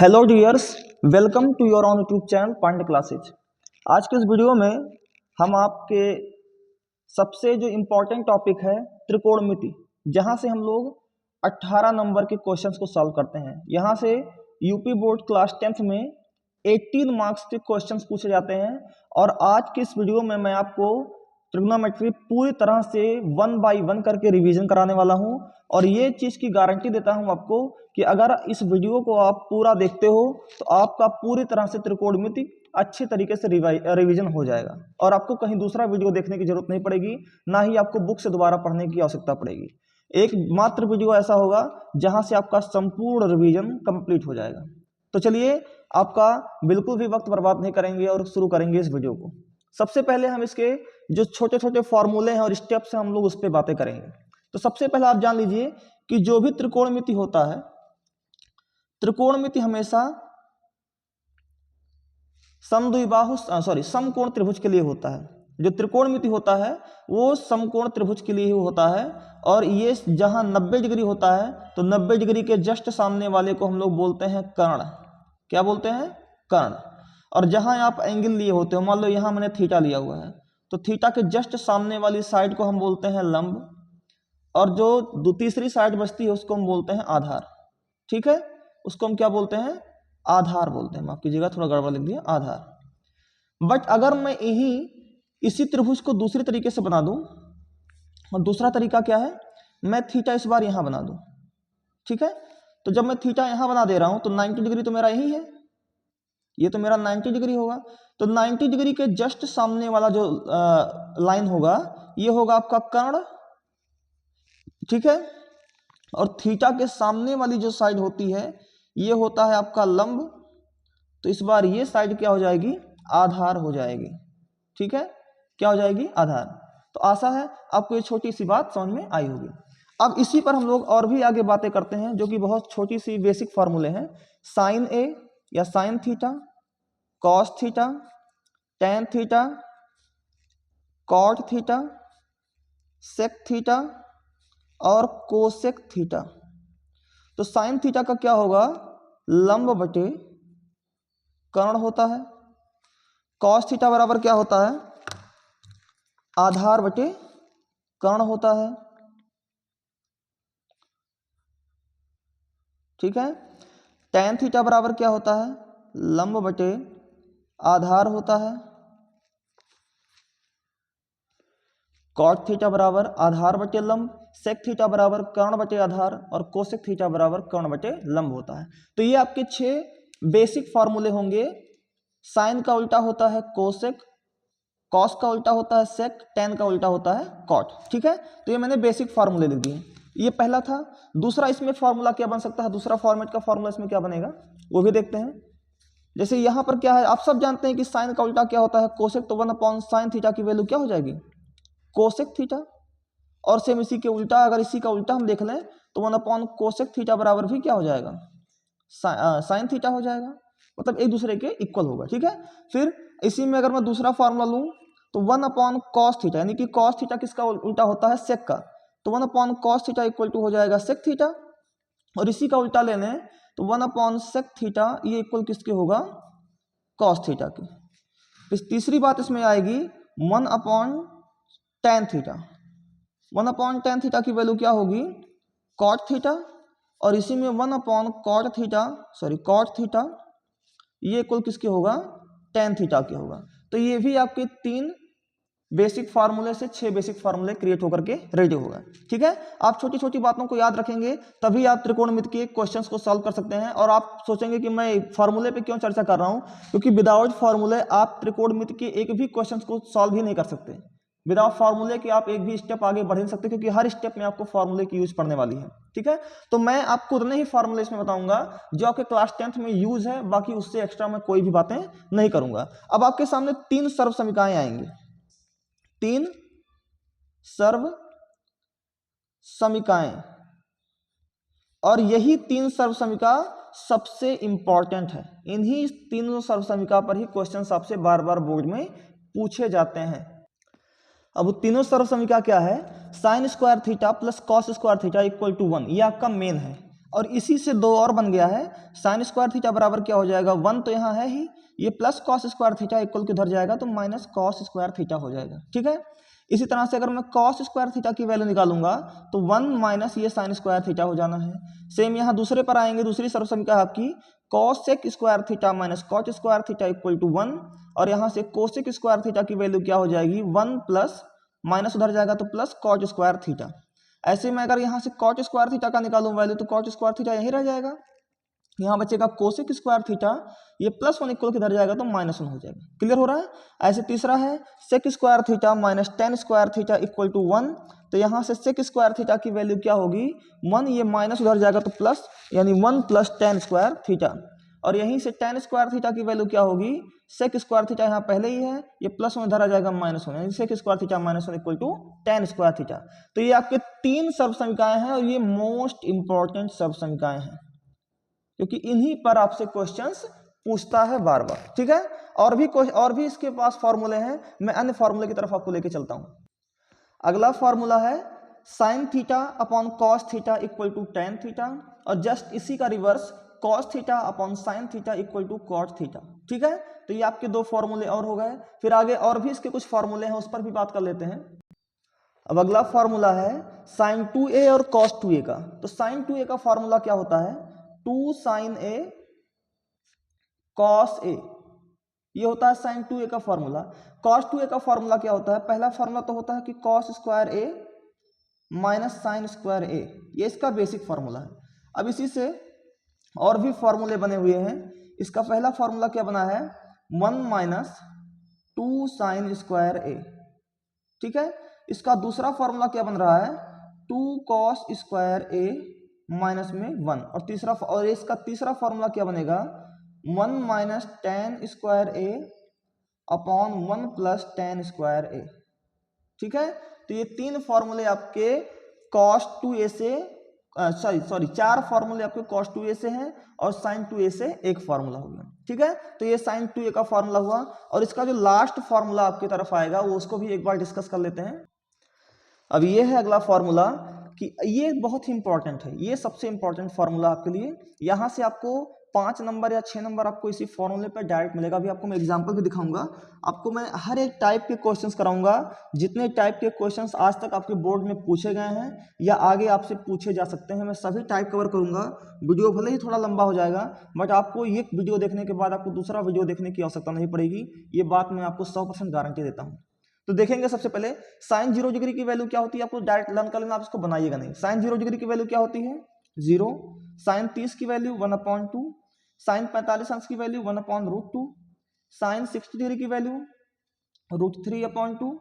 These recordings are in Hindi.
Hello dears, welcome to your on YouTube channel Pandey classes. आज के इस वीडियो में हम आपके सबसे जो इम्पोर्टेंट टॉपिक है त्रिकोणमिति, जहां से हम लोग 18 नंबर के क्वेश्चंस को सॉल्व करते हैं। यहां से यूपी बोर्ड क्लास 10th में 18 मार्क्स के क्वेश्चंस पूछे जाते हैं। और आज के इस वीडियो में मैं आपको ट्रिग्नोमेट्री पूरी तरह से 1 बाय 1 करके रिवीजन कराने वाला हूं। और ये चीज़ की गारंटी देता हूं आपको कि अगर इस वीडियो को आप पूरा देखते हो तो आपका पूरी तरह से त्रिकोणमिति अच्छे तरीके से रिवीजन हो जाएगा और आपको कहीं दूसरा वीडियो देखने की जरूरत नहीं पड़ेगी, ना ही आपको बुक से दोबारा पढ़ने की आवश्यकता पड़ेगी। एक मात्र वीडियो ऐसा होगा जहां से आपका संपूर्ण रिवीजन कंप्लीट हो जाएगा। तो चलिए, आपका बिल्कुल भी वक्त बर्बाद नहीं करेंगे और शुरू करेंगे इस वीडियो को। सबसे पहले हम इसके जो छोटे छोटे फॉर्मूले हैं और स्टेप्स हैं हम लोग उस पर बातें करेंगे। तो सबसे पहले आप जान लीजिए कि जो भी त्रिकोणमिति होता है, त्रिकोणमिति हमेशा समकोण त्रिभुज के लिए होता है। जो त्रिकोणमिति होता है वो समकोण त्रिभुज के लिए ही होता है। और ये जहां 90 डिग्री होता है तो 90 डिग्री के जस्ट सामने वाले को हम लोग बोलते हैं कर्ण। क्या बोलते हैं? कर्ण। और जहां आप एंगल लिए होते हो, मान लो यहां मैंने थीटा लिया हुआ है, तो थीटा के जस्ट सामने वाली साइड को हम बोलते हैं लंब। और जो तीसरी साइड बचती है उसको हम बोलते हैं आधार। ठीक है, उसको हम क्या बोलते हैं? आधार बोलते हैं। माफ कीजिएगा, थोड़ा गड़बड़ लिख दिया, आधार। बट अगर मैं इसी त्रिभुज को दूसरे तरीके से बना दूं, और दूसरा तरीका क्या है, मैं थीटा इस बार यहां बना दूं। ठीक है, तो जब मैं थीटा यहां बना दे रहा हूं तो 90 डिग्री तो मेरा यही है, ये तो मेरा 90 डिग्री होगा। तो 90 डिग्री के जस्ट सामने वाला जो लाइन होगा ये होगा आपका कर्ण। ठीक है, और थीटा के सामने वाली जो साइड होती है ये होता है आपका लंब। तो इस बार ये साइड क्या हो जाएगी? आधार हो जाएगी। ठीक है, क्या हो जाएगी? आधार। तो आशा है आपको ये छोटी सी बात समझ में आई होगी। अब इसी पर हम लोग और भी आगे बातें करते हैं, जो कि बहुत छोटी सी बेसिक फार्मूले हैं। साइन ए या sine theta, cos theta, tan theta, cot theta, sec theta और कोसेक थीटा। तो साइन थीटा का क्या होगा? लंब बटे कर्ण होता है। कॉस थीटा बराबर क्या होता है? आधार बटे कर्ण होता है। ठीक है, टेन थीटा बराबर क्या होता है? लंब बटे आधार होता है। कॉट थीटा बराबर आधार बटे लंब, सेक थीटा बराबर कर्ण बटे आधार और कोसेक थीटा बराबर कर्ण बटे लंब होता है। तो ये आपके 6 बेसिक फार्मूले होंगे। साइन का उल्टा होता है कोसेक, कॉस का उल्टा होता है सेक, टेन का उल्टा होता है कॉट। ठीक है, तो ये मैंने बेसिक फार्मूले लिख दिए। ये पहला था। दूसरा इसमें फार्मूला क्या बन सकता है, दूसरा फॉर्मेट का फार्मूला इसमें क्या बनेगा वो भी देखते हैं। जैसे यहां पर क्या है, आप सब जानते हैं कि साइन का उल्टा क्या होता है? कोसेक। तो 1/sin थीटा की वैल्यू क्या हो जाएगी? Cosec theta. और सेम इसी के उल्टा, अगर इसी का उल्टा हम देख लें तो 1/कोसेक थीटा बराबर भी क्या हो जाएगा? साइन थीटा हो जाएगा। मतलब एक दूसरे के इक्वल होगा। ठीक है, फिर इसी में अगर मैं दूसरा फार्मूला लूं तो 1/cos थीटा, यानी कि cos थीटा किसका उल्टा होता है? सेक का। तो 1/cos थीटा इक्वल टू हो जाएगा सेक थीटा। और इसी का उल्टा ले लें तो 1/sec थीटा ये इक्वल किसके होगा? cos थीटा की। इस तीसरी बात इसमें आएगी 1/tan थीटा। 1/tan थीटा की वैल्यू क्या होगी? cot theta. और इसी में 1/cot थीटा ये इक्वल किसके होगा? tan थीटा के होगा। तो ये भी आपके 3 बेसिक फार्मूले से 6 बेसिक फार्मूले क्रिएट होकर के रेडी होगा। ठीक है, आप छोटी छोटी बातों को याद रखेंगे तभी आप त्रिकोणमिति के क्वेश्चंस को सॉल्व कर सकते हैं। और आप सोचेंगे कि मैं फार्मूले पे क्यों चर्चा कर रहा हूं, क्योंकि विदाउट फार्मूले आप त्रिकोणमिति के एक भी क्वेश्चन को सॉल्व ही नहीं कर सकते। विदाउट फार्मूले के आप एक भी स्टेप आगे बढ़ नहीं सकते, क्योंकि हर स्टेप में आपको फार्मूले की यूज पड़ने वाली है। ठीक है, तो मैं आपको उतने ही फार्मूले इसमें बताऊंगा जो आपके क्लास 10th में यूज है, बाकी उससे एक्स्ट्रा मैं कोई भी बातें नहीं करूंगा। अब आपके सामने 3 सर्व समीकरणाएं आएंगी, 3 सर्व समीकरणाएं। और यही 3 सर्व समीकरण सबसे इंपॉर्टेंट है। इन्हीं तीनों सर्व समीकरण पर ही क्वेश्चन आपसे बार बार बोर्ड में पूछे जाते हैं। अब वो तीनों सर्व समीकरण क्या है? Sine square theta plus cos square theta equal to 1, ये आपका मेन है। और इसी से दो और बन गया है, साइन स्क्वायर थीटा बराबर क्या हो जाएगा 1 तो यहाँ है ही, ये plus cos square theta equal के उधर जाएगा तो माइनस कॉस स्क्वायर थीटा हो जाएगा। ठीक है, इसी तरह से अगर मैं कॉस स्क्वायर थीटा की वैल्यू निकालूंगा तो 1 माइनस ये साइन स्क्वायर थीटा हो जाना है। सेम यहाँ दूसरे पर आएंगे, दूसरी सर्वसमीकरण आपकी cosec square theta minus cot square theta equal to 1, और यहाँ से कोसेक स्क्वायर थीटा की वैल्यू क्या हो जाएगी 1 प्लस माइनस उधर जाएगा तो प्लस कॉट स्क्वायर थीटा। ऐसे में अगर यहाँ से कॉट स्क्वायर थीटा का निकालूं वैल्यू तो कॉट स्क्वायर थीटा यहीं रह जाएगा, यहाँ बचेगा कोसेक स्क्वायर थीटा, ये +1 इक्वल किधर जाएगा तो -1 हो जाएगा। क्लियर हो रहा है। ऐसे तीसरा है sec square theta minus tan square theta equal to 1, तो यहाँ से सेक स्क्वायर थीटा की वैल्यू क्या होगी 1, ये माइनस उधर जाएगा तो प्लस, यानी 1 प्लस टेन स्क्वायर थीटा, और यहीं से टेन स्क्वायर थीटा की वैल्यू क्या होगी सेक स्क्वायर थीटा यहाँ पहले ही है, ये +1 इधर आ जाएगा -1, यानी sec square theta -1 equal to tan square theta. तो ये आपके 3 सर्वसमीकरण हैं और ये मोस्ट इंपॉर्टेंट सर्वसमीकरण हैं क्योंकि इन्हीं पर आपसे क्वेश्चंस पूछता है बार बार। ठीक है, और भी इसके पास फॉर्मूले हैं, मैं अन्य फॉर्मूले की तरफ आपको लेके चलता हूं। अगला फॉर्मूला है sine theta upon cos theta equal to tan theta, और जस्ट इसी का reverse cos theta upon sine theta equal to cot theta. ठीक है, तो ये आपके दो फॉर्मूले और हो गए। फिर आगे और भी इसके कुछ फॉर्मूले हैं, उस पर भी बात कर लेते हैं। अब अगला फॉर्मूला है साइन 2a और कॉस 2a का। तो साइन 2a का फॉर्मूला क्या होता है 2 साइन a कॉस a, ये होता है साइन 2a का फॉर्मूला। कॉस 2a का फॉर्मूला क्या होता है, पहला फॉर्मूला तो होता है कि cos square a minus sine square a, ये इसका बेसिक फॉर्मूला है। अब इसी से और भी फॉर्मूले बने हुए हैं। इसका पहला फॉर्मूला क्या बना है 1 माइनस 2 साइन स्क्वायर a। ठीक है, इसका दूसरा फॉर्मूला क्या बन रहा है 2 कॉस स्क्वायर a माइनस में 1, और तीसरा, और इसका तीसरा फॉर्मूला क्या बनेगा 1 minus tan square a upon 1 plus ten square a। ठीक है, तो ये 3 फॉर्मूले आपके कॉस 2a से चार फॉर्मूले आपके कॉस 2a से हैं और साइन 2a से एक फॉर्मूला हो गया। ठीक है, तो ये साइन 2a का फॉर्मूला हुआ, और इसका जो लास्ट फॉर्मूला आपकी तरफ आएगा वो उसको भी एक बार डिस्कस कर लेते हैं। अब ये है अगला फॉर्मूला कि ये बहुत ही इंपॉर्टेंट है, ये सबसे इंपॉर्टेंट फॉर्मूला आपके लिए। यहाँ से आपको 5 नंबर या 6 नंबर आपको इसी फॉर्मूले पर डायरेक्ट मिलेगा। अभी आपको मैं एग्जांपल भी दिखाऊंगा, आपको मैं हर एक टाइप के क्वेश्चंस कराऊंगा, जितने टाइप के क्वेश्चंस आज तक आपके बोर्ड में पूछे गए हैं या आगे आपसे पूछे जा सकते हैं, मैं सभी टाइप कवर करूंगा। वीडियो भले ही थोड़ा लंबा हो जाएगा, बट आपको एक वीडियो देखने के बाद आपको दूसरा वीडियो देखने की आवश्यकता नहीं पड़ेगी, ये बात मैं आपको 100% गारंटी देता हूँ। तो देखेंगे सबसे पहले साइन 0 डिग्री की वैल्यू क्या होती है, आपको डायरेक्ट लर्न कर लेना, आप इसको बनाइएगा नहीं। साइन 0 डिग्री की वैल्यू क्या होती है 0, साइन 30 की वैल्यू 1/2, साइन 45 अंश की वैल्यू 1/√2, साइन 60 डिग्री की वैल्यू √3/2,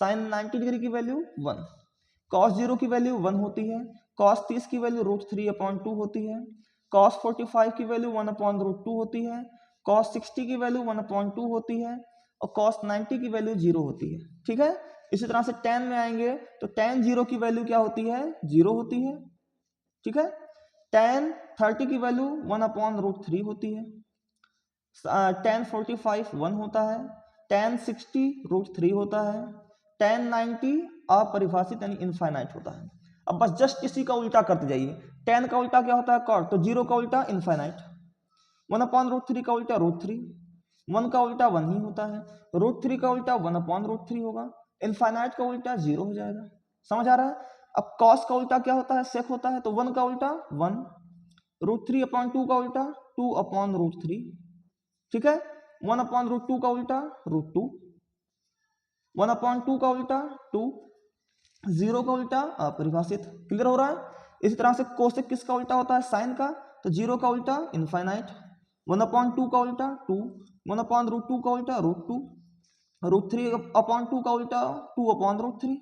साइन 90 डिग्री की वैल्यू 1, कॉस 0 की वैल्यू 1 होती है, कॉस 30 की वैल्यू √3/2 होती है, कॉस 45 की वैल्यू 1/√2 होती है, कॉस 60 की वैल्यू 1/2 होती है, और cos 90 की वैल्यू 0 होती है। ठीक है, इसी तरह से tan में आएंगे तो tan 0 की वैल्यू क्या होती है 0 होती है। ठीक है, tan 30 की वैल्यू 1/√3 होती है, tan 45 1 होता है, tan 60 √3 होता है, tan 90 अपरिभाषित यानी इनफाइनाइट होता है। अब बस जस्ट इसी का उल्टा करते जाइए, tan का उल्टा क्या होता है cot, तो 0 का उल्टा इनफाइनाइट, 1/√3 का उल्टा √3, 1 का उल्टा 1 ही होता है, √3 का उल्टा 1/√3 होगा, इनफाइनाइट का उल्टा 0 हो जाएगा। समझ आ रहा है। अब cos का उल्टा क्या होता है सेक होता है, तो 1 का उल्टा 1, √3/2 का उल्टा 2/√3। ठीक है, 1/√2 का उल्टा √2, 1/2 का उल्टा 2, 0 का उल्टा अपरिभाषित। क्लियर हो रहा है। इसी तरह से कोसेक किसका उल्टा होता है साइन का, तो 0 का उल्टा इनफाइनाइट, 1/2 का उल्टा 2, 1/√2 का उल्टा √2, √3/2 का उल्टा 2/√3,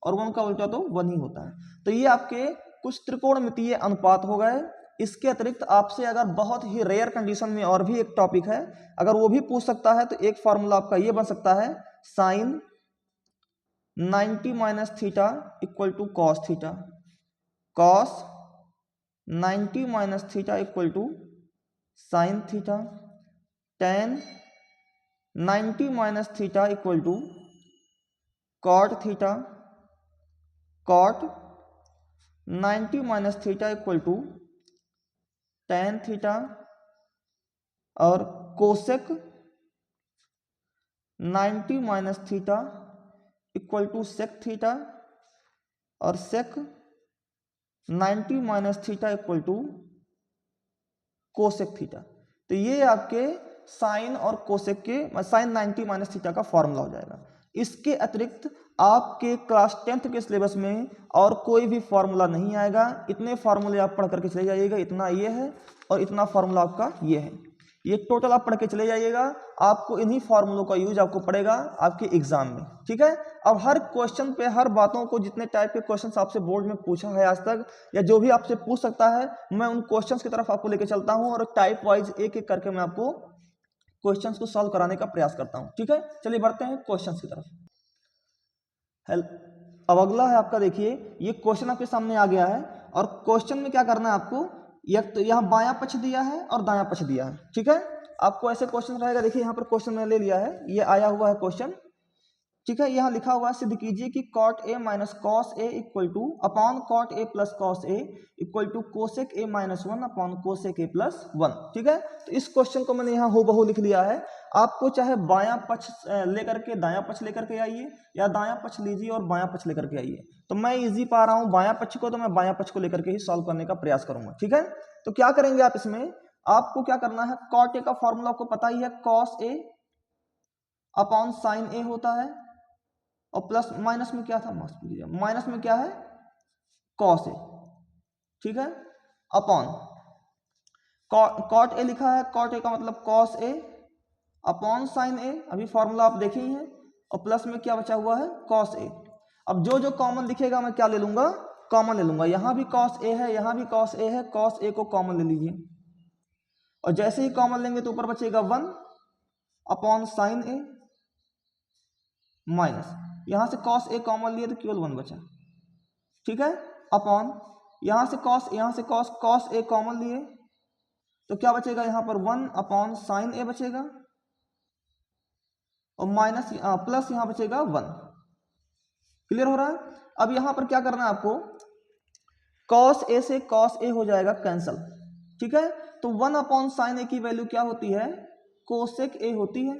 और 1 का उल्टा तो 1 ही होता है। तो ये आपके कुछ त्रिकोणमितीय अनुपात हो गए। इसके अतिरिक्त आपसे अगर बहुत ही रेयर कंडीशन में और भी एक टॉपिक है, अगर वो भी पूछ सकता है, तो एक फॉर्मूला आपका ये बन सकता है sine 90 minus theta equal to cos theta, cos 90 minus theta equal to sine theta, tan 90 minus theta equal to cot theta, cot 90 minus theta equal to tan theta और cosec 90 minus theta equal to sec theta और sec 90 minus theta equal to cosec theta. तो ये आपके साइन और कोसेक के साइन 90 माइनस थीटा का फॉर्मूला हो जाएगा। इसके अतिरिक्त आपके क्लास 10th के सिलेबस में और कोई भी फॉर्मूला नहीं आएगा। इतने फॉर्मूले आप पढ़ करके चले जाइएगा, इतना ये है और इतना फॉर्मूला आपका ये है, ये टोटल आप पढ़ के चले जाइएगा। आपको इन्हीं फॉर्मूलों का यूज आपको पड़ेगा आपके एग्जाम में, ठीक है। अब हर क्वेश्चन पे, हर बातों को, जितने टाइप के क्वेश्चंस आपसे बोर्ड में पूछा है आज तक या जो भी आपसे पूछ सकता है, मैं उन क्वेश्चंस की तरफ आपको लेके चलता हूं और टाइप वाइज एक एक करके मैं आपको क्वेश्चंस को सॉल्व कराने का प्रयास करता हूं, ठीक है। चलिए बढ़ते हैं क्वेश्चंस की तरफ। अब अगला है आपका, देखिए ये क्वेश्चन आपके सामने आ गया है और क्वेश्चन में क्या करना है आपको, तो यहाँ बायां पक्ष दिया है और दायां पक्ष दिया है, ठीक है। आपको ऐसे क्वेश्चन रहेगा, देखिए यहाँ पर क्वेश्चन मैंने ले लिया है, ये आया हुआ है क्वेश्चन, ठीक है। यहाँ लिखा हुआ है सिद्ध कीजिए कि cot a minus cos A equal to upon cot A plus cos A equal to cosec A minus 1 upon cosec A plus 1, ठीक है। तो इस क्वेश्चन को मैंने यहाँ हूबहू लिख लिया है। आपको चाहे बायां पक्ष लेकर के दायां पक्ष लेकर के आइए या दायां पक्ष लीजिए और बायां पक्ष लेकर के आइए। तो मैं इजी पा रहा हूँ बायां पक्ष को, तो मैं बायां पक्ष को लेकर के ही सॉल्व करने का प्रयास करूंगा, ठीक है। तो क्या करेंगे आप इसमें, आपको क्या करना है, कॉट ए का फॉर्मूला आपको पता ही है, कॉस ए अपॉन साइन ए होता है और प्लस माइनस में क्या था, माइनस में क्या है, कॉस ए, ठीक है, अपॉन कॉट ए लिखा है, कॉट ए का मतलब कॉस ए अपॉन साइन ए, अभी फॉर्मूला आप देखे ही हैं, और प्लस में क्या बचा हुआ है, कॉस ए। अब जो जो कॉमन दिखेगा मैं क्या ले लूंगा, कॉमन ले लूंगा। यहां भी कॉस ए है, यहां भी कॉस ए है, कॉस ए को कॉमन ले लीजिए और जैसे ही कॉमन लेंगे तो ऊपर बचेगा 1 अपॉन साइन ए माइनस, यहां से cos a कॉमन लिए तो केवल 1 बचा, ठीक है, अपॉन यहां से cos a कॉमन लिए तो क्या बचेगा, यहां पर 1 अपॉन साइन a बचेगा और माइनस प्लस यहां बचेगा 1। क्लियर हो रहा है। अब यहां पर क्या करना है आपको, cos a से cos a हो जाएगा कैंसल, ठीक है। तो 1 अपॉन साइन a की वैल्यू क्या होती है, कोसेक a होती है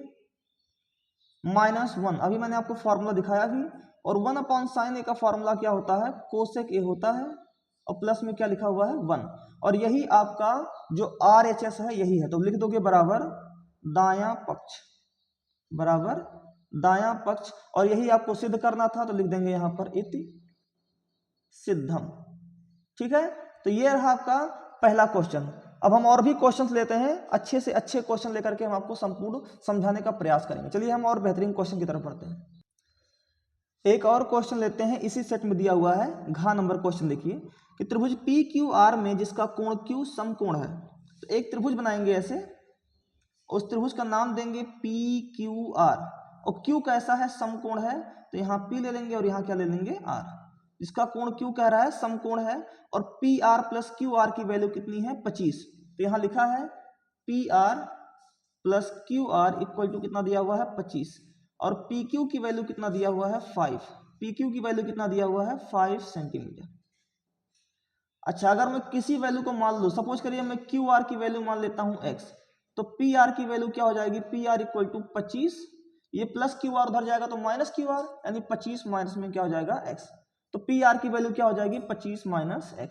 -1, अभी मैंने आपको फॉर्मूला दिखाया भी, और 1 अपॉन साइन ए का फॉर्मूला क्या होता है, कोसेक ए होता है और प्लस में क्या लिखा हुआ है 1, और यही आपका जो RHS है यही है। तो लिख दोगे बराबर दायां पक्ष, बराबर दायां पक्ष, और यही आपको सिद्ध करना था तो लिख देंगे यहां पर इति सिद्धम, ठीक है। तो ये रहा आपका पहला क्वेश्चन। अब हम और भी क्वेश्चंस लेते हैं, अच्छे से अच्छे क्वेश्चन लेकर के हम आपको संपूर्ण समझाने का प्रयास करेंगे। चलिए हम और बेहतरीन क्वेश्चन की तरफ बढ़ते हैं। एक और क्वेश्चन लेते हैं, इसी सेट में दिया हुआ है, घ नंबर क्वेश्चन देखिए कि त्रिभुज PQR में जिसका कोण Q समकोण है। तो एक त्रिभुज बनाएंगे ऐसे, उस त्रिभुज का नाम देंगे PQR, और Q कैसा है, समकोण है, तो यहाँ P ले लेंगे और यहाँ क्या ले लेंगे, R। इसका कोण Q कह रहा है समकोण है और PR प्लस QR की वैल्यू कितनी है, 25। तो यहाँ लिखा है PR plus QR equal to कितना दिया हुआ है, 25, और PQ की वैल्यू कितना दिया हुआ है, 5। PQ की वैल्यू कितना दिया हुआ है, 5 सेंटीमीटर। अच्छा, अगर मैं किसी वैल्यू को मान लूँ, सपोज करिए मैं QR की वैल्यू मान लेता हूँ x, तो PR की वैल्यू क्या हो जाएगी, PR इक्वल टू 25, ये प्लस QR उधर जाएगा तो माइनस QR, यानी 25 माइनस में क्या हो जाएगा, x। तो PR की वैल्यू क्या हो जाएगी, 25 माइनस x,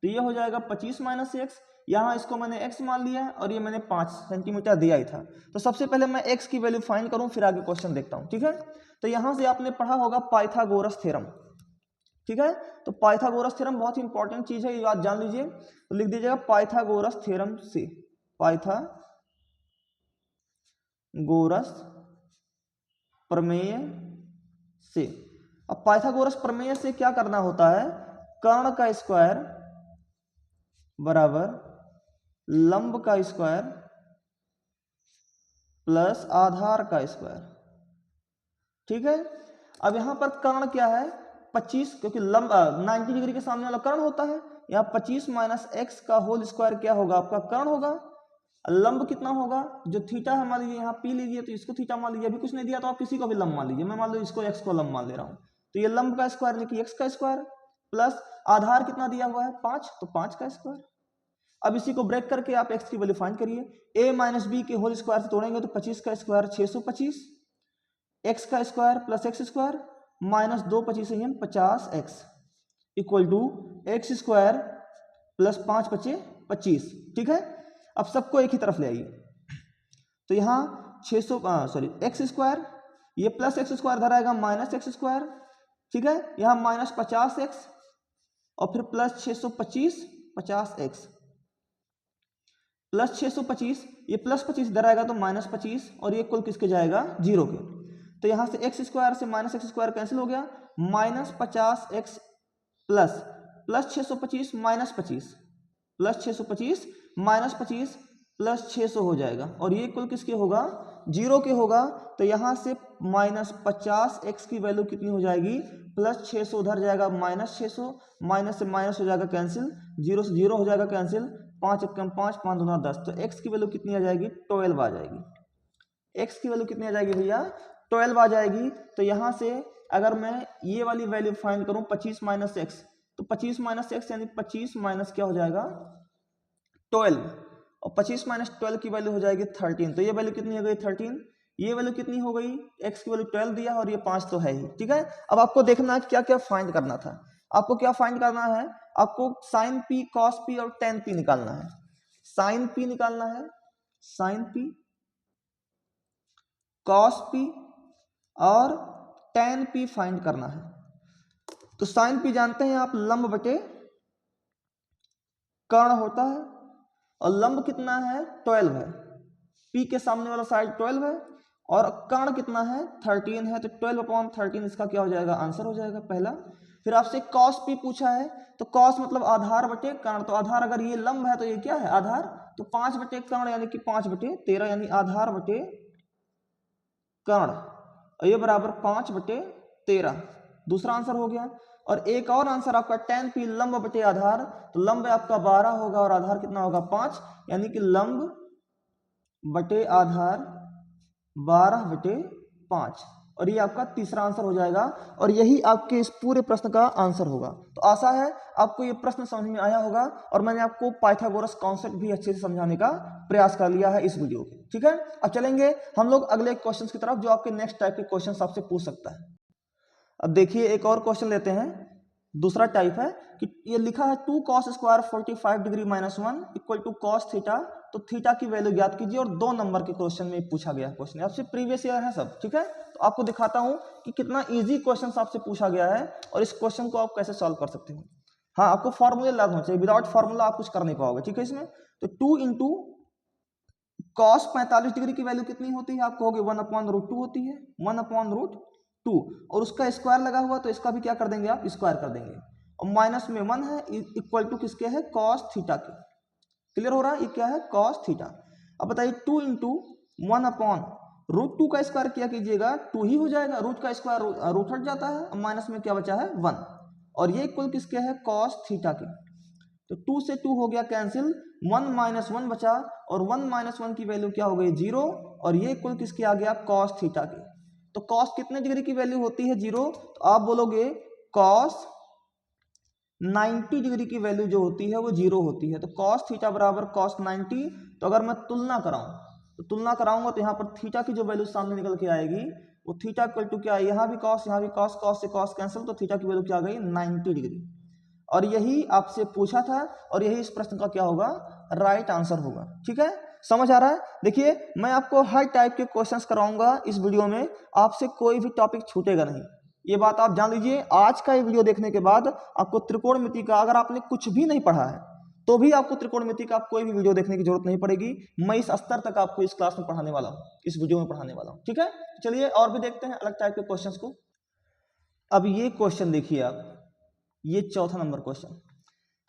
तो ये हो जाएगा 25 माइनस x। यहाँ इसको मैंने x मान लिया है और ये मैंने 5 सेंटीमीटर दिया ही था। तो सबसे पहले मैं x की वैल्यू फाइंड करूँ, फिर आगे क्वेश्चन देखता हूँ, ठीक है। तो यहाँ से आपने पढ़ा होगा पाइथागोरस थ्योरम, ठीक है। तो पाइथागोरस थ्योरम बहुत ही इंपॉर्टेंट चीज है, ये बात जान लीजिए। तो लिख दीजिएगा पाइथागोरस थ्योरम से, पाइथागोरस प्रमेय से। अब पाइथागोरस प्रमेय से क्या करना होता है, कर्ण का स्क्वायर बराबर लंब का स्क्वायर प्लस आधार का स्क्वायर, ठीक है। अब यहां पर कर्ण क्या है, 25, क्योंकि लंब 90 डिग्री के सामने वाला कर्ण होता है। यहाँ 25 माइनस एक्स का होल स्क्वायर क्या होगा, आपका कर्ण होगा। लंब कितना होगा, जो थीटा है, मान लीजिए यहाँ पी लीजिए तो इसको थीटा मान लीजिए, अभी कुछ नहीं दिया तो आप किसी को भी लंब मान लीजिए, मैं मान लो इसको एक्स को लंब मान ले रहा हूँ, तो ये लंब का स्क्वायर लिखिए एक्स का स्क्वायर प्लस आधार कितना दिया हुआ है 5, तो 5 का स्क्वायर। अब इसी को ब्रेक करके आप x की वैल्यू फाइंड करिए। a माइनस बी के होल स्क्वायर से तोड़ेंगे तो 25 का स्क्वायर 625, x का square plus x square minus 2 25 50x equal to x square plus 5 25 25। ठीक है, अब सबको एक ही तरफ ले आइए। तो यहाँ 600 एक्स स्क्वायर, ये प्लस एक्स स्क्वायर धरा आएगा माइनस एक्स स्क्वायर। ठीक है, यहाँ माइनस 50x और फिर प्लस 625 50x प्लस 625, ये प्लस 25 इधर आएगा तो माइनस 25 और ये कुल किसके जाएगा 0 के। तो यहाँ से एक्स स्क्वायर से माइनस एक्स स्क्वायर कैंसिल हो गया, minus 50x plus 625 minus 25 plus 625 minus 25 plus 600 हो जाएगा और ये कुल किसके होगा 0 के होगा। तो यहाँ से माइनस 50x की वैल्यू कितनी हो जाएगी प्लस 600 उधर जाएगा माइनस 600, माइनस से माइनस हो जाएगा कैंसिल, 0 से 0 हो जाएगा कैंसिल, 5 एकम 5 5 दूना 10। तो x की वैल्यू कितनी आ जाएगी 12 आ जाएगी। x की वैल्यू कितनी आ जाएगी भैया 12 आ जाएगी। तो यहाँ से अगर मैं ये वाली वैल्यू फाइंड करूँ 25 माइनस एक्स, तो 25 माइनस एक्स यानी 25 माइनस क्या हो जाएगा 12 और 25 माइनस 12 की वैल्यू हो जाएगी 13। तो ये वैल्यू कितनी हो गई 13, ये वैल्यू कितनी हो गई x की वैल्यू 12 दिया और ये 5 तो है ही। ठीक है, अब आपको देखना है क्या क्या फाइंड करना था। आपको क्या फाइंड करना है, आपको साइन p कॉस p और टेन p निकालना है। साइन p निकालना है, साइन p कॉस p और टेन p फाइंड करना है। तो साइन p जानते हैं आप लंब बटे कर्ण होता है और लंब कितना है 12 है, p के सामने वाला साइड 12 है और कर्ण कितना है 13 है। तो 12/13 इसका क्या हो जाएगा आंसर हो जाएगा पहला। फिर आपसे cos p पूछा है, तो cos मतलब आधार बटे कर्ण, तो आधार अगर ये लंब है तो ये क्या है आधार, तो 5 बटे कर्ण यानी कि 5 बटे 13 यानी आधार बटे कर्ण और ये बराबर 5 बटे 13, दूसरा आंसर हो गया। और एक और आंसर आपका tan p लंब बटे आधार, तो लंब आपका 12 होगा और आधार कितना होगा 5 यानी कि लंब बटे आधार 12 बटे 5 और ये आपका तीसरा आंसर हो जाएगा और यही आपके इस पूरे प्रश्न का आंसर होगा। तो आशा है आपको ये प्रश्न समझ में आया होगा और मैंने आपको पाइथागोरस कॉन्सेप्ट भी अच्छे से समझाने का प्रयास कर लिया है इस वीडियो में। ठीक है, अब चलेंगे हम लोग अगले क्वेश्चन की तरफ जो आपके नेक्स्ट टाइप के क्वेश्चन आपसे पूछ सकता है। अब देखिए एक और क्वेश्चन लेते हैं, दूसरा टाइप है कि ये लिखा है 2 cos square 45 degree minus 1 equal to cos theta, तो थीटा की वैल्यू ज्ञात कीजिए और 2 नंबर के क्वेश्चन में पूछा गया क्वेश्चन आपसे, प्रीवियस ईयर है सब। ठीक है, तो आपको दिखाता हूं कि कितना इजी क्वेश्चन आपसे पूछा गया है और इस क्वेश्चन को आप कैसे सॉल्व कर सकते हो। हाँ, आपको फॉर्मूले लागू होना चाहिए, विदाउट फॉर्मूला आप कुछ कर नहीं पाओगे। ठीक है, इसमें तो 2 इंटू cos 45 डिग्री की वैल्यू कितनी होती है आप कहोगे 1/√2 होती है, 1/√2 और उसका स्क्वायर लगा हुआ तो इसका भी क्या कर देंगे आप स्क्वायर कर देंगे और माइनस में 1 है इक्वल टू किसके है cos थीटा के। क्लियर हो रहा है, ये क्या है cos थीटा। अब बताइए 2 इंटू 1/√2 का स्क्वायर क्या कीजिएगा 2 ही हो जाएगा, रूट का स्क्वायर रूट हट जाता है और माइनस में क्या बचा है 1 और ये इक्वल किसके है cos थीटा के। तो 2 से 2 हो गया कैंसिल, 1 माइनस 1 बचा और 1 माइनस 1 की वैल्यू क्या हो गई 0 और ये इक्वल किसके आ गया cos थीटा के। तो cos कितने डिग्री की वैल्यू होती है 0, तो आप बोलोगे cos 90 डिग्री की वैल्यू जो होती है वो 0 होती है। तो cos थीटा बराबर cos 90। तो अगर मैं तुलना कराऊं तो तुलना कराऊंगा तो यहाँ पर थीटा की जो वैल्यू सामने निकल के आएगी वो थीटा इक्वल टू क्या है, यहाँ भी cos यहाँ भी cos, cos से cos कैंसिल, तो थीटा की वैल्यू क्या आ गई 90 डिग्री। और यही आपसे पूछा था और यही इस प्रश्न का क्या होगा राइट आंसर होगा। ठीक है, समझ आ रहा है। देखिए मैं आपको हर टाइप के क्वेश्चंस कराऊंगा इस वीडियो में, आपसे कोई भी टॉपिक छूटेगा नहीं, ये बात आप जान लीजिए। आज का ये वीडियो देखने के बाद आपको त्रिकोणमिति का अगर आपने कुछ भी नहीं पढ़ा है तो भी आपको त्रिकोणमिति का कोई भी वीडियो देखने की जरूरत नहीं पड़ेगी। मैं इस स्तर तक आपको इस क्लास में पढ़ाने वाला हूँ, इस वीडियो में पढ़ाने वाला हूँ। ठीक है, चलिए और भी देखते हैं अलग टाइप के क्वेश्चन को। अब ये क्वेश्चन देखिए आप, ये चौथा नंबर क्वेश्चन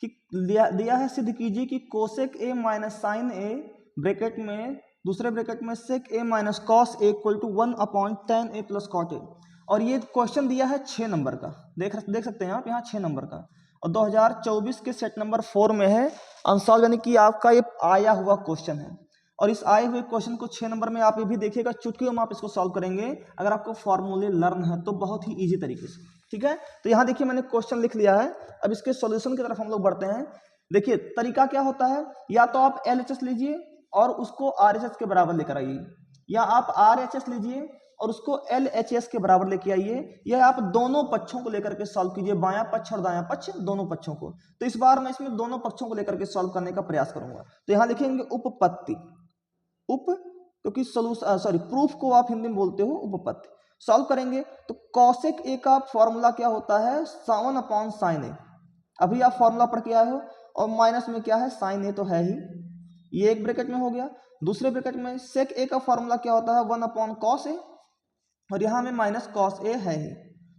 कि दिया है सिद्ध कीजिए कि cosec A minus sine a bracket में दूसरे ब्रैकेट में sec a minus cos A equal to 1/tan a plus cot a. और ये क्वेश्चन दिया है 6 नंबर का, देख सकते हैं आप यहाँ 6 नंबर का और 2024 के सेट नंबर 4 में है अनसॉल्व, यानी कि आपका ये आया हुआ क्वेश्चन है। और इस आए हुए क्वेश्चन को 6 नंबर में आप ये भी देखिएगा चुटकियों में आप इसको सॉल्व करेंगे अगर आपको फॉर्मूले लर्न है तो बहुत ही ईजी तरीके से। ठीक है, तो यहाँ देखिए मैंने क्वेश्चन लिख लिया है, अब इसके सॉल्यूशन की तरफ हम लोग बढ़ते हैं। देखिए तरीका क्या होता है, या तो आप LHS लीजिए और उसको RHS के बराबर लेकर आइए, या आप RHS लीजिए और उसको LHS के बराबर लेके आइए, या आप दोनों पक्षों को लेकर के सॉल्व कीजिए, बायां पक्ष और दायां पक्ष दोनों पक्षों को। तो इस बार मैं इसमें दोनों पक्षों को लेकर के सॉल्व करने का प्रयास करूंगा। तो यहाँ लिखेंगे उपपत्ति, क्योंकि सॉरी प्रूफ को आप हिंदी में बोलते हो उपपत्ति। सॉल्व करेंगे तो कॉसेक ए का फॉर्मूला क्या होता है, 7/sin a। अभी आप फॉर्मूला पढ़ के आए हो, और माइनस में क्या है, sin a तो है ही, ये एक ब्रैकेट में हो गया। दूसरे ब्रैकेट में सेक ए का फॉर्मूला क्या होता है, 1/cos a, और यहां में माइनस cos a है ही,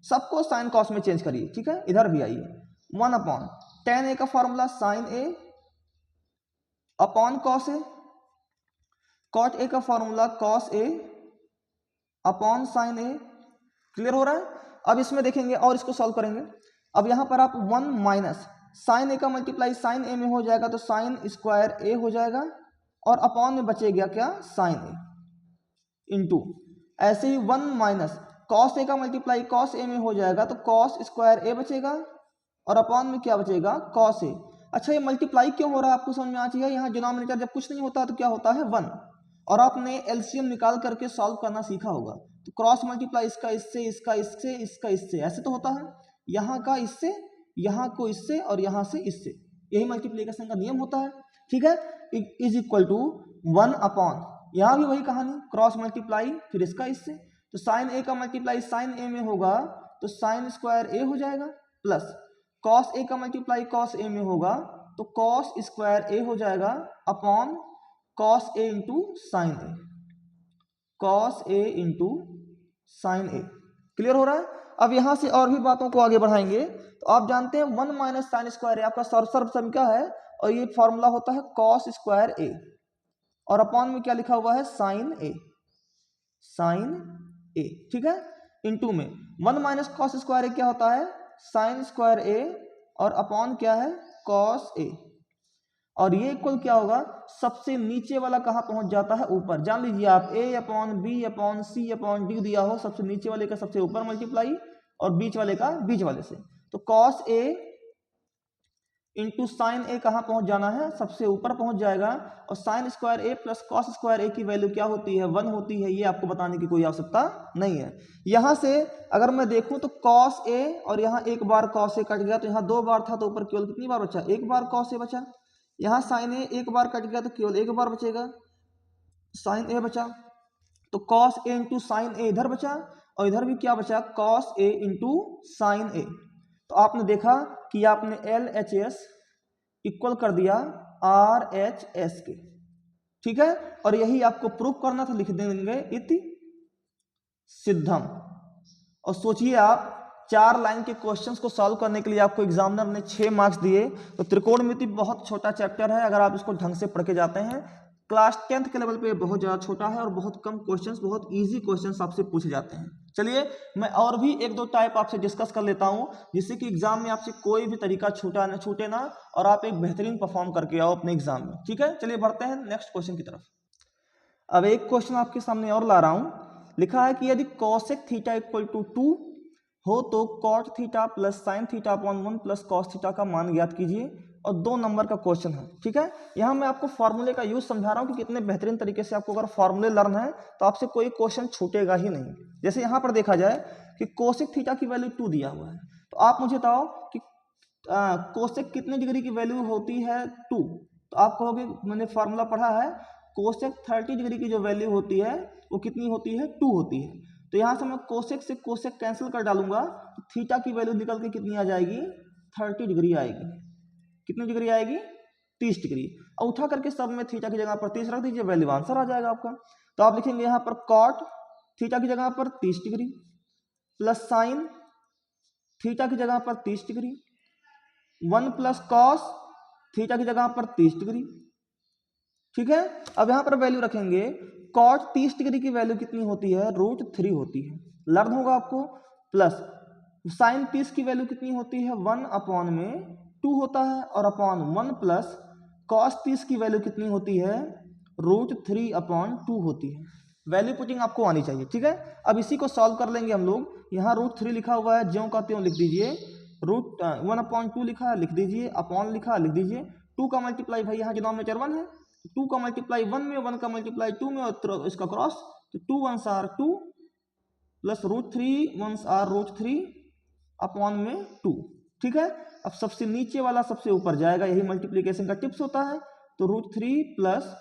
सबको साइन कॉस में चेंज करिए, ठीक है। इधर भी आइए, 1/tan a का formula sin a upon cos a, cot a का formula cos a upon sin a। Clear हो रहा है। अब इसमें देखेंगे और इसको सॉल्व करेंगे। अब यहां पर आप 1 माइनस साइन ए का मल्टीप्लाई साइन ए में हो जाएगा, तो साइन स्क्वायर ए हो जाएगा, और अपॉन में बचेगा क्या, साइन ए, इंटू ऐसे ही 1 माइनस कॉस ए का मल्टीप्लाई कॉस ए में हो जाएगा, तो कॉस स्क्वायर ए बचेगा, और अपॉन में क्या बचेगा, कॉस ए। अच्छा ये मल्टीप्लाई क्यों हो रहा है आपको समझ में आ चाहिए। यहाँ डिनोमिनेटर जब कुछ नहीं होता तो क्या होता है, 1, और आपने एलसीएम निकाल करके सॉल्व करना सीखा होगा, तो क्रॉस मल्टीप्लाई इसका इससे, इसका इससे, इसका इससे, ऐसे तो होता है, यहाँ का इससे, यहाँ को इससे, और यहाँ से इससे, यही मल्टीप्लिकेशन का नियम होता है, ठीक है। इज इक्वल टू 1 अपॉन, यहाँ भी वही कहानी, क्रॉस मल्टीप्लाई फिर इसका इससे, तो साइन ए का मल्टीप्लाई साइन ए में होगा, तो साइन स्क्वायर ए हो जाएगा, प्लस कॉस ए का मल्टीप्लाई कॉस ए में होगा, तो कॉस स्क्वायर ए हो जाएगा, upon cos A into sine A, cos A into sine A. Clear हो रहा है। अब यहां से और भी बातों को आगे बढ़ाएंगे, तो आप जानते हैं 1 माइनस साइन स्क्वायर ए आपका सर्वसम क्या है, और ये फॉर्मूला होता है कॉस स्क्वायर ए, और अपॉन में क्या लिखा हुआ है, साइन ए, साइन ए, ठीक है। इंटू में 1 माइनस कॉस स्क्वायर ए क्या होता है, साइन स्क्वायर ए, और अपॉन क्या है, कॉस ए, और ये इक्वल क्या होगा, सबसे नीचे वाला कहां पहुंच जाता है, ऊपर। जान लीजिए आप a upon B upon C upon D दिया हो, सबसे नीचे वाले का सबसे ऊपर मल्टीप्लाई, और बीच वाले का बीच वाले से, तो cos a इंटू साइन ए कहां पहुंच जाना है, सबसे ऊपर पहुंच जाएगा, और साइन स्क्वायर ए प्लस कॉस स्क्वायर ए की वैल्यू क्या होती है, 1 होती है, ये आपको बताने की कोई आवश्यकता नहीं है। यहां से अगर मैं देखूं तो cos a, और यहाँ एक बार cos a कट गया, तो यहाँ 2 बार था, तो ऊपर केवल कितनी बार बचा, एक बार cos a बचा। यहाँ साइन ए एक बार कट गया, तो केवल एक बार बचेगा, साइन ए बचा, तो कॉस ए इंटू साइन ए इधर बचा, और इधर भी क्या बचा, कॉस ए इंटू साइन ए। तो आपने देखा कि आपने LHS इक्वल कर दिया RHS के, ठीक है। और यही आपको प्रूफ करना था, लिख देंगे इति सिद्धम। और सोचिए आप 4 लाइन के क्वेश्चंस को सॉल्व करने के लिए आपको एग्जामिनर ने 6 मार्क्स दिए, तो त्रिकोणमिति बहुत छोटा चैप्टर है, अगर आप इसको ढंग से पढ़ के जाते हैं, क्लास 10th के लेवल पे बहुत ज़्यादा छोटा है, और बहुत कम क्वेश्चंस, बहुत इजी क्वेश्चंस आपसे पूछे जाते हैं। चलिए मैं और भी 1-2 टाइप आपसे डिस्कस कर लेता हूं, जिससे कि एग्जाम में आपसे कोई भी तरीका छूटे ना, और आप एक बेहतरीन परफॉर्म करके आओ अपने एग्जाम में, ठीक है। चलिए बढ़ते हैं नेक्स्ट क्वेश्चन की तरफ। अब एक क्वेश्चन आपके सामने और ला रहा हूं, लिखा है कि यदि कॉसेक थीटा इक्वल टू 2 हो, तो cot theta plus sine theta upon 1 plus cos theta का मान ज्ञात कीजिए, और 2 नंबर का क्वेश्चन है, ठीक है। यहाँ मैं आपको फॉर्मूले का यूज समझा रहा हूँ कि कितने बेहतरीन तरीके से आपको अगर फॉर्मूले लर्न है तो आपसे कोई क्वेश्चन छूटेगा ही नहीं। जैसे यहाँ पर देखा जाए कि कोसेक थीटा की वैल्यू 2 दिया हुआ है, तो आप मुझे बताओ कि कोसेक कितने डिग्री की वैल्यू होती है, 2। तो आप कहोगे मैंने फॉर्मूला पढ़ा है, कोसेक 30 डिग्री की जो वैल्यू होती है वो कितनी होती है, 2 होती है। तो यहाँ से मैं कोसेक से कोसेक कैंसिल कर डालूंगा, तो थीटा की वैल्यू निकल के कितनी आ जाएगी, 30 डिग्री आएगी। कितनी डिग्री आएगी, 30 डिग्री। और उठा करके सब में थीटा की जगह पर 30 रख दीजिए, वैल्यू आंसर आ जाएगा आपका। तो आप लिखेंगे यहाँ पर कॉट थीटा की जगह पर 30 डिग्री प्लस साइन थीटा की जगह पर 30 डिग्री, 1 प्लस कॉस थीटा की जगह पर 30 डिग्री, ठीक है। अब यहाँ पर वैल्यू रखेंगे, कॉट 30 डिग्री की वैल्यू कितनी होती है, √3 होती है, लर्न होगा आपको। प्लस साइन 30 की वैल्यू कितनी होती है, 1 अपॉन में 2 होता है, और अपॉन 1 प्लस कॉस 30 की वैल्यू कितनी होती है, √3 अपॉन 2 होती है। वैल्यू पुटिंग आपको आनी चाहिए, ठीक है। अब इसी को सॉल्व कर लेंगे हम लोग। यहाँ √3 लिखा हुआ है, ज्यों का त्यों लिख दीजिए, रूट 1/2 लिखा लिख दीजिए, अपॉन लिखा लिख दीजिए, 2 का मल्टीप्लाई भाई यहाँ डिनोमिनेटर 1 है, 2 का मल्टीप्लाई 1 में, 1 का मल्टीप्लाई 2 में और इसका क्रॉस, तो 2 1s are 2 plus √3 1s are √3 upon में 2। ठीक है, अब सबसे नीचे वाला सबसे ऊपर जाएगा, यही मल्टीप्लीकेशन का टिप्स होता है। तो √3 plus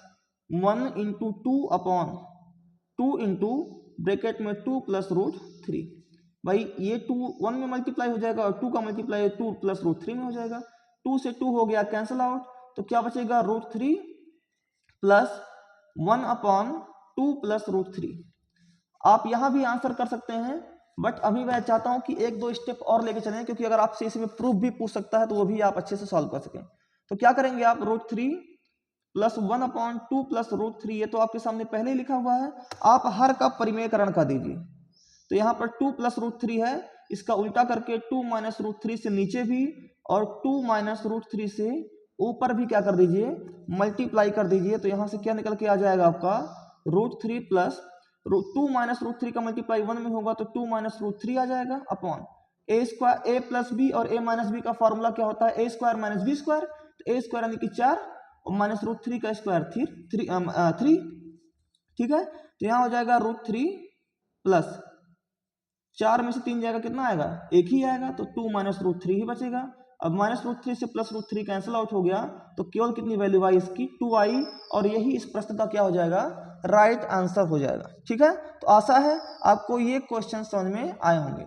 1 into 2 upon 2 into bracket में 2 प्लस √3। भाई ये 2 1 में मल्टीप्लाई हो जाएगा और 2 का मल्टीप्लाई 2 प्लस √3 में हो जाएगा, 2 से 2 हो गया कैंसिल आउट, तो क्या बचेगा √3 प्लस 1 अपॉन 2 प्लस √3। आप यहाँ भी आंसर कर सकते हैं, बट अभी मैं चाहता हूँ कि एक दो स्टेप और लेके चलें, क्योंकि अगर आपसे इसमें प्रूफ भी पूछ सकता है तो वो भी आप अच्छे से सॉल्व कर सकें। तो क्या करेंगे आप, √3 प्लस 1/2 प्लस √3, ये तो आपके सामने पहले ही लिखा हुआ है, आप हर का परिमेयकरण कर दीजिए। तो यहाँ पर 2 प्लस √3 है, इसका उल्टा करके 2 माइनस √3 से नीचे भी और 2 माइनस √3 से ऊपर भी क्या कर दीजिए, मल्टीप्लाई कर दीजिए। तो यहाँ से क्या निकल के आ जाएगा आपका √3 प्लस 2 माइनस √3 का मल्टीप्लाई 1 में होगा तो 2 माइनस √3 आ जाएगा अपॉन ए स्क्वायर, ए प्लस बी और ए माइनस बी का फॉर्मूला क्या होता है, ए स्क्वायर माइनस बी स्क्वायर, तो ए स्क्वायर यानी कि 4 और माइनस √3 का स्क्वायर 3। ठीक है, तो यहाँ हो जाएगा √3 प्लस 4 में से 3 जाएगा, कितना आएगा, एक ही आएगा, तो 2 माइनस √3 ही बचेगा। अब माइनस √3 से प्लस √3 कैंसिल आउट हो गया, तो केवल कितनी वैल्यू आई इसकी, 2 आई, और यही इस प्रश्न का क्या हो जाएगा, राइट आंसर हो जाएगा। ठीक है, तो आशा है आपको ये क्वेश्चन समझ में आए होंगे।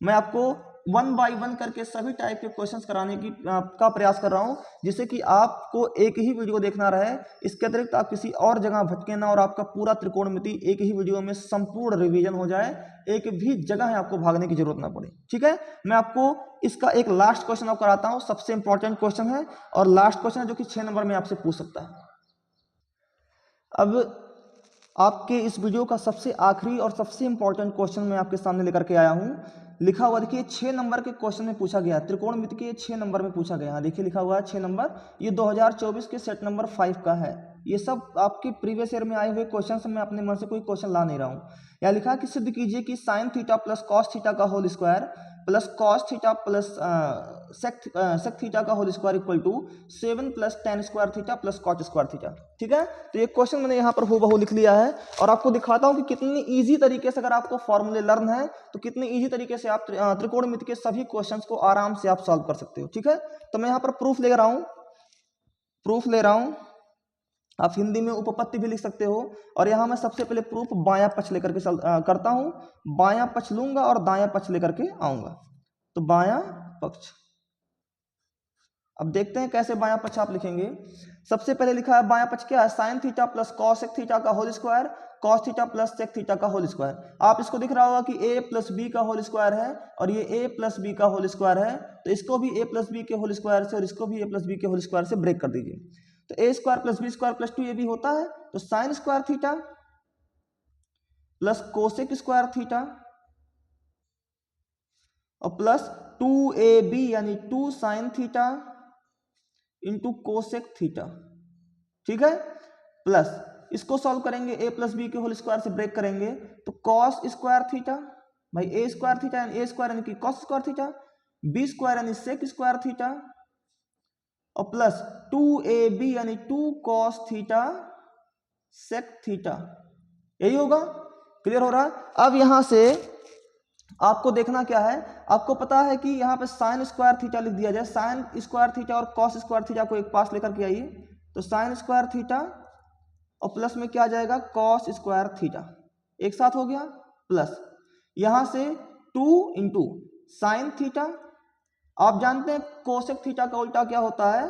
मैं आपको 1 बाय 1 करके सभी टाइप के क्वेश्चंस कराने की का प्रयास कर रहा हूं, जिससे कि आपको एक ही वीडियो देखना रहे, इसके अतिरिक्त आप किसी और जगह भटके ना और आपका पूरा त्रिकोणमिति एक ही वीडियो में संपूर्ण रिवीजन हो जाए, एक भी जगह है आपको भागने की जरूरत ना पड़े। ठीक है, मैं आपको इसका एक लास्ट क्वेश्चन आप कराता हूं, सबसे इंपॉर्टेंट क्वेश्चन है और लास्ट क्वेश्चन है जो कि 6 नंबर में आपसे पूछ सकता है। अब आपके इस वीडियो का सबसे आखिरी और सबसे इंपॉर्टेंट क्वेश्चन मैं आपके सामने लेकर के आया हूं, लिखा हुआ देखिए 6 नंबर के क्वेश्चन में पूछा गया, त्रिकोणमिति के 6 नंबर में पूछा गया। देखिए लिखा हुआ है 6 नंबर, ये 2024 के सेट नंबर 5 का है। ये सब आपके प्रीवियस ईयर में आए हुए क्वेश्चन, मैं अपने मन से कोई क्वेश्चन ला नहीं रहा हूँ। यहाँ लिखा है कि सिद्ध कीजिए कि sine theta plus cos theta का whole square plus cos theta plus sec theta का whole square equal to 7 plus tan square theta plus cot square theta. ठीक है, तो ये क्वेश्चन मैंने यहाँ पर हूबहू लिख लिया है और आपको दिखाता हूँ कि कितनी इजी तरीके से, अगर आपको फॉर्मूले लर्न है तो कितनी इजी तरीके से आप त्रिकोणमिति के सभी क्वेश्चंस को आराम से आप सॉल्व कर सकते हो। ठीक है, तो मैं यहाँ पर प्रूफ ले रहा हूँ, आप हिंदी में उपपत्ति भी लिख सकते हो। और यहाँ मैं सबसे पहले प्रूफ बायां पक्ष लेकर के करता हूँ, बायां पक्ष लूंगा और दायां पक्ष लेकर के आऊंगा। तो बायां पक्ष, अब देखते हैं कैसे बायां पक्ष आप लिखेंगे। सबसे पहले लिखा है बायां पक्ष क्या है, sine theta plus cos theta का whole square cos theta plus sec theta का होल स्क्वायर। आप इसको दिख रहा होगा कि a प्लस बी का होल स्क्वायर है और ये a प्लस बी का होल स्क्वायर है, तो इसको भी a प्लस बी के होल स्क्वायर से और इसको भी a प्लस बी के होल स्क्वायर से ब्रेक कर दीजिए। तो a square plus B square plus 2 ये भी होता है, तो sign square theta plus cosec square theta और प्लस 2ab यानी 2 sine theta into cosec theta. ठीक है, प्लस इसको सॉल्व करेंगे, a प्लस बी के होल स्क्वायर से ब्रेक करेंगे तो कॉस स्क्वायर थीटा, भाई a स्क्वायर थीटा यानी a स्क्वायर यानी कि cos square theta, b square यानी सेक स्क्वायर थीटा और प्लस 2ab यानी 2 कॉस थीटा सेक थीटा। यही होगा, क्लियर हो रहा है। अब यहां से आपको देखना क्या है, आपको पता है कि यहाँ पे साइन स्क्वायर थीटा लिख दिया जाए, साइन स्क्वायर थीटा और कॉस स्क्वायर थीटा को एक पास लेकर के आइए, तो साइन स्क्वायर थीटा और प्लस में क्या आ जाएगा कॉस स्क्वायर थीटा, एक साथ हो गया, प्लस यहां से 2 इंटू साइन थीटा। आप जानते हैं कोसेक थीटा का उल्टा क्या होता है,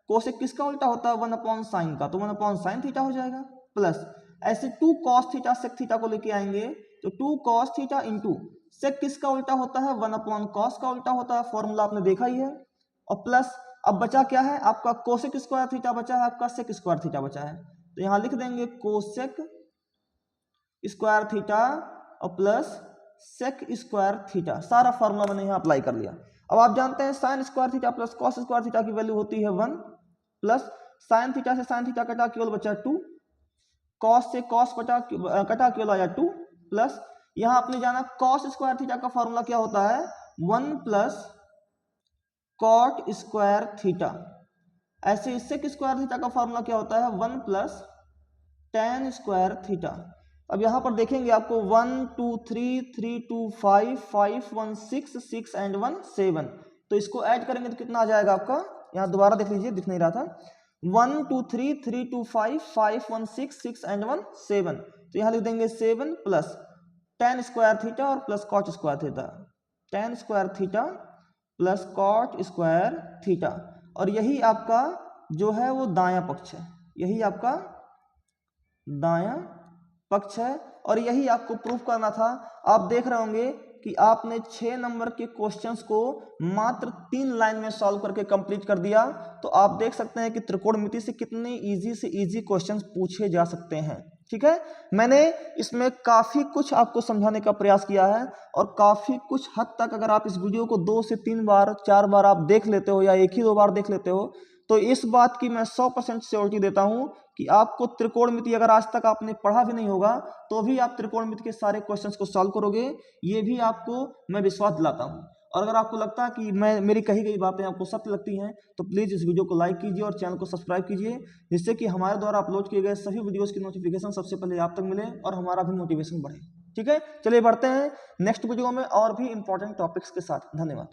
कोसेक किसका उल्टा होता है, 1 अपॉन साइन का, तो 1 अपॉन साइन थीटा हो जाएगा, प्लस ऐसे 2 कॉस थीटा सेक थीटा को लेके आएंगे तो 2 कॉस थीटा इंटू सेक किसका उल्टा होता है, 1 अपॉन कॉस का उल्टा होता है, फॉर्मूला आपने देखा ही है, और प्लस अब बचा क्या है आपका कोसेक स्क्वायर थीटा बचा है, आपका सेक स्क्वायर थीटा बचा है, तो यहां लिख देंगे कोसेक स्क्वायर थीटा और प्लस सेक स्क्वायर थीटा, सारा फॉर्मूला मैंने यहाँ अप्लाई कर लिया। अब आप जानते हैं sign square theta plus cos square theta की वैल्यू होती है 1, प्लस साइन थीटा से साइन थीटा कटा केवल बचा 2, कॉस से कॉस कटा केवल आया 2, प्लस यहाँ आपने जाना कॉस स्क्वायर थीटा का फॉर्मूला क्या होता है 1 प्लस कॉट स्क्वायर थीटा। ऐसे इससे स्क्वायर थीटा का फॉर्मूला क्या होता है 1 प्लस tan स्क्वायर थीटा। अब यहाँ पर देखेंगे आपको 1 2 3 3 2 5 5 1 6 6 एंड 1 7, तो इसको ऐड करेंगे तो कितना आ जाएगा आपका, यहाँ दोबारा देख लीजिए, दिख नहीं रहा था, 1 2 3 3 2 5 5 1 6 6 एंड 1 7, तो यहाँ लिख देंगे 7 प्लस tan स्क्वायर थीटा और plus cot square theta, tan square theta plus cot square theta. और यही आपका जो है वो दायां पक्ष है, यही आपका दायां पक्ष है, और यही आपको प्रूफ करना था। आप देख रहे होंगे कि आपने 6 नंबर के क्वेश्चंस को मात्र 3 लाइन में सॉल्व करके कंप्लीट कर दिया। तो आप देख सकते हैं कि त्रिकोणमिति से कितने इजी से इजी क्वेश्चंस पूछे जा सकते हैं। ठीक है, मैंने इसमें काफी कुछ आपको समझाने का प्रयास किया है, और काफी कुछ हद तक अगर आप इस वीडियो को 2 से 3 बार 4 बार आप देख लेते हो, या एक ही 2 बार देख लेते हो, तो इस बात की मैं 100% श्योरिटी देता हूं कि आपको त्रिकोणमिति अगर आज तक आपने पढ़ा भी नहीं होगा तो भी आप त्रिकोणमिति के सारे क्वेश्चंस को सॉल्व करोगे, ये भी आपको मैं विश्वास दिलाता हूं। और अगर आपको लगता है कि मेरी कही गई बातें आपको सत्य लगती हैं तो प्लीज़ इस वीडियो को लाइक कीजिए और चैनल को सब्सक्राइब कीजिए, जिससे कि हमारे द्वारा अपलोड किए गए सभी वीडियोज़ की नोटिफिकेशन सबसे पहले आप तक मिले और हमारा भी मोटिवेशन बढ़े। ठीक है, चलिए बढ़ते हैं नेक्स्ट वीडियो में और भी इंपॉर्टेंट टॉपिक्स के साथ। धन्यवाद।